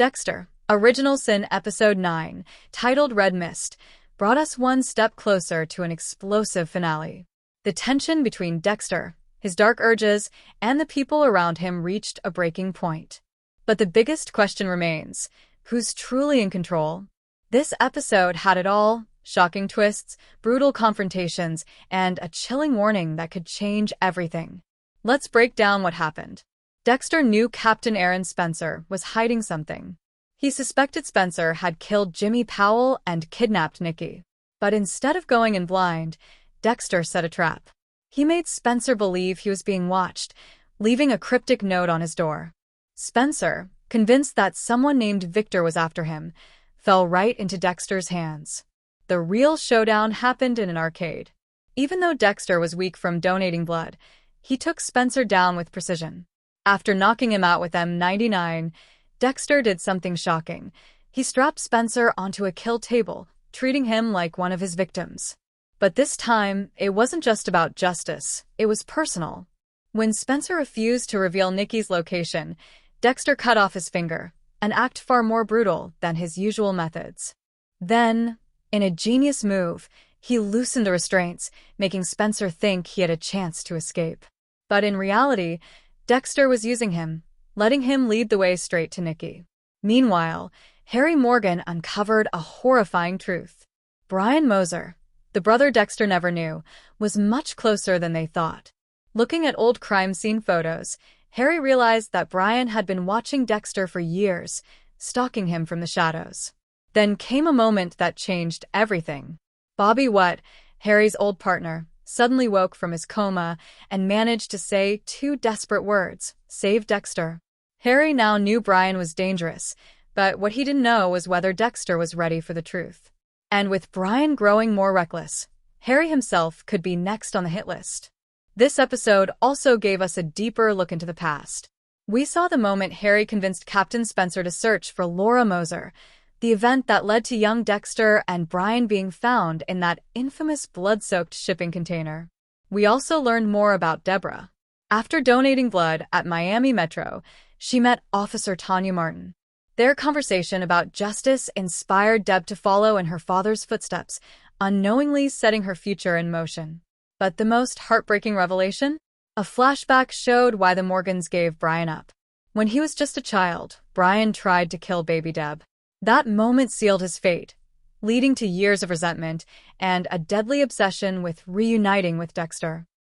Dexter, Original Sin Episode 9, titled Red Mist, brought us one step closer to an explosive finale. The tension between Dexter, his dark urges, and the people around him reached a breaking point. But the biggest question remains: who's truly in control? This episode had it all: shocking twists, brutal confrontations, and a chilling warning that could change everything. Let's break down what happened. Dexter knew Captain Aaron Spencer was hiding something. He suspected Spencer had killed Jimmy Powell and kidnapped Nikki. But instead of going in blind, Dexter set a trap. He made Spencer believe he was being watched, leaving a cryptic note on his door. Spencer, convinced that someone named Victor was after him, fell right into Dexter's hands. The real showdown happened in an arcade. Even though Dexter was weak from donating blood, he took Spencer down with precision. After knocking him out with M99, Dexter did something shocking. He strapped Spencer onto a kill table, treating him like one of his victims. But this time, it wasn't just about justice, it was personal. When Spencer refused to reveal Nikki's location, Dexter cut off his finger, an act far more brutal than his usual methods. Then, in a genius move, he loosened the restraints, making Spencer think he had a chance to escape. But in reality, Dexter was using him, letting him lead the way straight to Nikki. Meanwhile, Harry Morgan uncovered a horrifying truth. Brian Moser, the brother Dexter never knew, was much closer than they thought. Looking at old crime scene photos, Harry realized that Brian had been watching Dexter for years, stalking him from the shadows. Then came a moment that changed everything. Bobby Watt, Harry's old partner, suddenly woke from his coma and managed to say two desperate words: "Save Dexter." Harry now knew Brian was dangerous, but what he didn't know was whether Dexter was ready for the truth. And with Brian growing more reckless, Harry himself could be next on the hit list. This episode also gave us a deeper look into the past. We saw the moment Harry convinced Captain Spencer to search for Laura Moser, the event that led to young Dexter and Brian being found in that infamous blood-soaked shipping container. We also learned more about Deborah. After donating blood at Miami Metro, she met Officer Tanya Martin. Their conversation about justice inspired Deb to follow in her father's footsteps, unknowingly setting her future in motion. But the most heartbreaking revelation? A flashback showed why the Morgans gave Brian up. When he was just a child, Brian tried to kill baby Deb. That moment sealed his fate, leading to years of resentment and a deadly obsession with reuniting with Dexter.